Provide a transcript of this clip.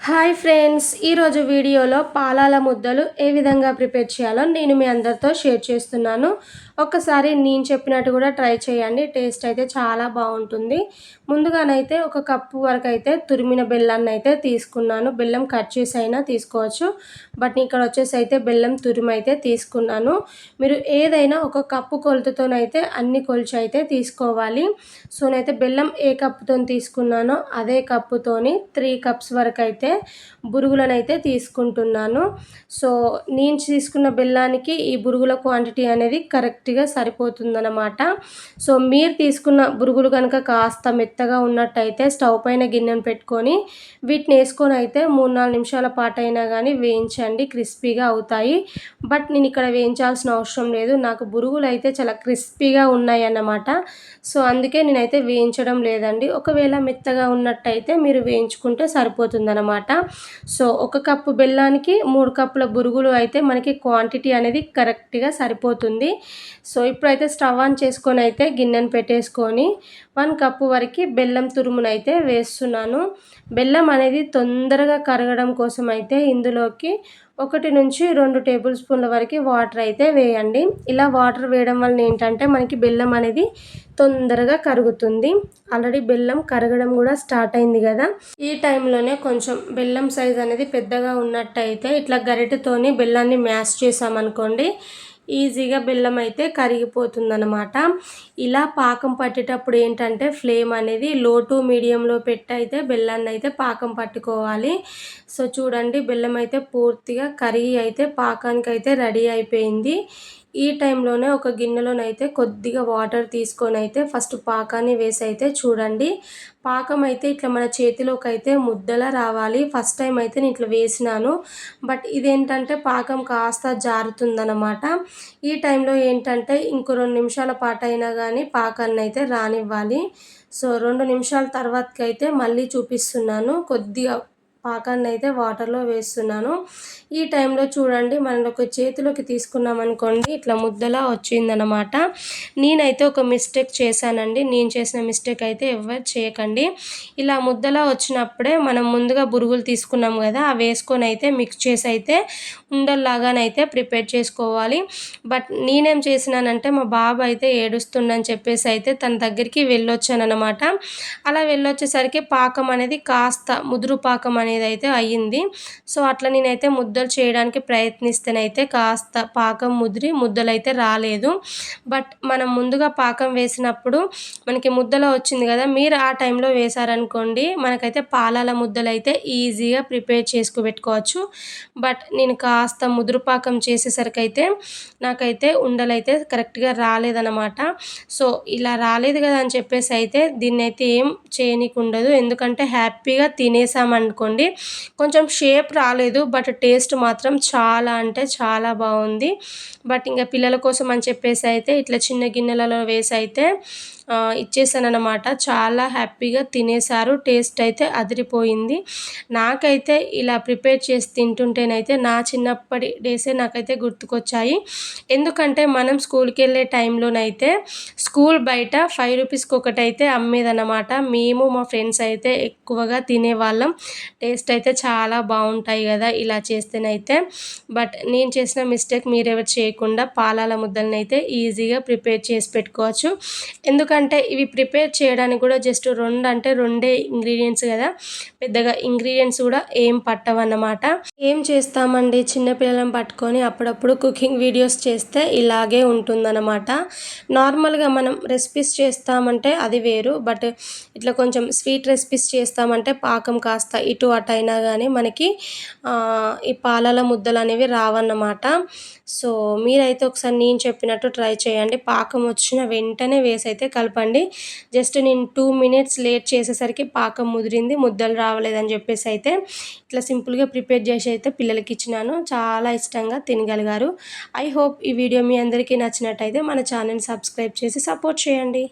Hi friends, ఈరోజు వీడియోలో పాలాల ముద్దలు ఏ విధంగా ప్రిపేర్ చేయాలో నేను మీ అందరితో షేర్ చేస్తున్నాను. ఒకసారి నేను చెప్పినట్టు కూడా ట్రై చేయండి. టేస్ట్ అయితే చాలా బాగుంటుంది. ముందుగానైతే ఒక కప్పు వరకు అయితే తురిమిన బెల్లాన్ని అయితే తీసుకున్నాను. బెల్లం కట్ చేసి అయినా తీసుకోవచ్చు, బట్ ఇక్కడ వచ్చేసి అయితే బెల్లం తురిమి అయితే తీసుకున్నాను. మీరు ఏదైనా ఒక కప్పు కొలతతోనైతే అన్ని కొలిచి అయితే తీసుకోవాలి. సో నేనైతే బెల్లం ఏ కప్పుతో తీసుకున్నానో అదే కప్పుతోని 3 కప్స్ వరకు అయితే బురుగులను అయితే తీసుకుంటున్నాను. సో నేను తీసుకున్న బెల్లానికి ఈ బురుగుల క్వాంటిటీ అనేది కరెక్ట్గా సరిపోతుందన్నమాట. సో మీరు తీసుకున్న బురుగులు కనుక కాస్త మెత్తగా ఉన్నట్టయితే స్టవ్ పైన గిన్నెను పెట్టుకొని వీటిని వేసుకొని అయితే 3-4 నిమిషాల పాటు అయినా కానీ వేయించండి, క్రిస్పీగా అవుతాయి. బట్ నేను ఇక్కడ వేయించాల్సిన అవసరం లేదు, నాకు బురుగులు అయితే చాలా క్రిస్పీగా ఉన్నాయి అన్నమాట. సో అందుకే నేనైతే వేయించడం లేదండి. ఒకవేళ మెత్తగా ఉన్నట్టయితే మీరు వేయించుకుంటే సరిపోతుందన్నమాట. సో 1 కప్పు బెల్లానికి 3 కప్పుల బురుగులు అయితే మనకి క్వాంటిటీ అనేది కరెక్ట్గా సరిపోతుంది. సో ఇప్పుడైతే స్టవ్ ఆన్ చేసుకొని అయితే గిన్నెను పెట్టేసుకొని 1 కప్పు వరకు బెల్లం తురుమునైతే వేస్తున్నాను. బెల్లం అనేది తొందరగా కరగడం కోసం అయితే ఇందులోకి 1 నుంచి 2 టేబుల్ స్పూన్ల వరకు వాటర్ అయితే వేయండి. ఇలా వాటర్ వేయడం వల్ల ఏంటంటే మనకి బెల్లం అనేది తొందరగా కరుగుతుంది. ఆల్రెడీ బెల్లం కరగడం కూడా స్టార్ట్ అయింది కదా. ఈ టైంలోనే కొంచెం బెల్లం సైజ్ అనేది పెద్దగా ఉన్నట్టయితే ఇట్లా గరిటెతోని బెల్లాన్ని మ్యాష్ చేసామనుకోండి, ఈజీగా బెల్లం అయితే కరిగిపోతుందన్నమాట. ఇలా పాకం పట్టేటప్పుడు ఏంటంటే ఫ్లేమ్ అనేది లో టు మీడియంలో పెట్టి అయితే బెల్లాన్ని అయితే పాకం పట్టుకోవాలి. సో చూడండి, బెల్లం అయితే పూర్తిగా కరిగి అయితే పాకానికి అయితే రెడీ అయిపోయింది. ఈ టైంలోనే ఒక గిన్నెలోనైతే కొద్దిగా వాటర్ తీసుకొని అయితే ఫస్ట్ పాకాన్ని వేసి అయితే చూడండి. పాకం అయితే ఇట్లా మన చేతిలోకి అయితే ముద్దలా రావాలి. ఫస్ట్ టైం అయితే నేను ఇట్లా వేసినాను, బట్ ఇదేంటంటే పాకం కాస్త జారుతుందన్నమాట. ఈ టైంలో ఏంటంటే ఇంకో 2 నిమిషాల పాటు అయినా కానీ పాకాన్ని అయితే రానివ్వాలి. సో 2 నిమిషాల తర్వాతకైతే మళ్ళీ చూపిస్తున్నాను. కొద్దిగా పాకాన్ని అయితే వాటర్లో వేస్తున్నాను. ఈ టైంలో చూడండి, మనం ఒక చేతిలోకి తీసుకున్నాం అనుకోండి, ఇట్లా ముద్దలా వచ్చిందనమాట. నేనైతే ఒక మిస్టేక్ చేశానండి. నేను చేసిన మిస్టేక్ అయితే ఎవరు చేయకండి. ఇలా ముద్దలా వచ్చినప్పుడే మనం ముందుగా బురుగులు తీసుకున్నాం కదా, అవి వేసుకొని అయితే మిక్స్ చేసి అయితే ఉండల్లాగానైతే ప్రిపేర్ చేసుకోవాలి. బట్ నేనేం చేసినానంటే మా బాబు అయితే ఏడుస్తుండని చెప్పేసి అయితే తన దగ్గరికి వెళ్ళొచ్చానమాట. అలా వెళ్ళొచ్చేసరికి పాకం అనేది కాస్త ముదురు పాకం అనేది అయితే అయ్యింది. సో అట్లా నేనైతే ముద్దలు చేయడానికి ప్రయత్నిస్తేనైతే కాస్త పాకం ముదిరి ముద్దలైతే రాలేదు. బట్ మనం ముందుగా పాకం వేసినప్పుడు మనకి ముద్దలో వచ్చింది కదా, మీరు ఆ టైంలో వేశారనుకోండి మనకైతే పాలాల ముద్దలు అయితే ఈజీగా ప్రిపేర్ చేసుకోబెట్టుకోవచ్చు. బట్ నేను కాస్త ముదురు పాకం చేసేసరికి అయితే నాకైతే ఉండలైతే కరెక్ట్గా రాలేదన్నమాట. సో ఇలా రాలేదు కదా అని చెప్పేసి అయితే దీన్ని అయితే ఏం చేయనీకి ఉండదు. ఎందుకంటే హ్యాపీగా తినేసామనుకోండి, కొంచెం షేప్ రాలేదు, బట్ టేస్ట్ మాత్రం చాలా అంటే చాలా బాగుంది. బట్ ఇంకా పిల్లల కోసం అని చెప్పేసి అయితే ఇట్లా చిన్న గిన్నెలలో వేసి అయితే ఇచ్చేసానన్నమాట. చాలా హ్యాపీగా తినేసారు. టేస్ట్ అయితే అదిరిపోయింది. నాకైతే ఇలా ప్రిపేర్ చేసి తింటుంటేనైతే నా చిన్నప్పటి డేసే నాకైతే గుర్తుకొచ్చాయి. ఎందుకంటే మనం స్కూల్కి వెళ్ళే టైంలోనైతే స్కూల్ బయట 5 రూపీస్కి ఒకటైతే అమ్మేదన్నమాట. మేము మా ఫ్రెండ్స్ అయితే ఎక్కువగా తినేవాళ్ళం. టేస్ట్ అయితే చాలా బాగుంటాయి కదా ఇలా చేస్తేనైతే. బట్ నేను చేసిన మిస్టేక్ మీరెవరు చేయకుండా పాలాల ముద్దలను అయితే ఈజీగా ప్రిపేర్ చేసి పెట్టుకోవచ్చు. ఎందుకంటే ఇవి ప్రిపేర్ చేయడానికి కూడా జస్ట్ 2 అంటే 2 ఇంగ్రీడియంట్స్ కదా, పెద్దగా ఇంగ్రీడియంట్స్ కూడా ఏం పట్టవన్నమాట. ఏం చేస్తామండి, చిన్నపిల్లలను పట్టుకొని అప్పుడప్పుడు కుకింగ్ వీడియోస్ చేస్తే ఇలాగే ఉంటుందన్నమాట. నార్మల్గా మనం రెసిపీస్ చేస్తామంటే అది వేరు, బట్ ఇట్లా కొంచెం స్వీట్ రెసిపీస్ చేస్తామంటే పాకం కాస్త ఇటు అటు అయినా కానీ మనకి ఈ పాలాల ముద్దలు అనేవి రావన్నమాట. సో మీరైతే ఒకసారి నేను చెప్పినట్టు ట్రై చేయండి. పాకం వచ్చిన వెంటనే వేసి అయితే కలపండి. జస్ట్ నేను 2 మినిట్స్ లేట్ చేసేసరికి పాకం ముదిరింది, ముద్దలు రావలేదని చెప్పేసి అయితే ఇట్లా సింపుల్గా ప్రిపేర్ చేసి అయితే పిల్లలకి ఇచ్చినాను. చాలా ఇష్టంగా తినగలిగారు. ఐ హోప్ ఈ వీడియో మీ అందరికీ నచ్చినట్టయితే మన ఛానల్ని సబ్స్క్రైబ్ చేసి సపోర్ట్ చేయండి.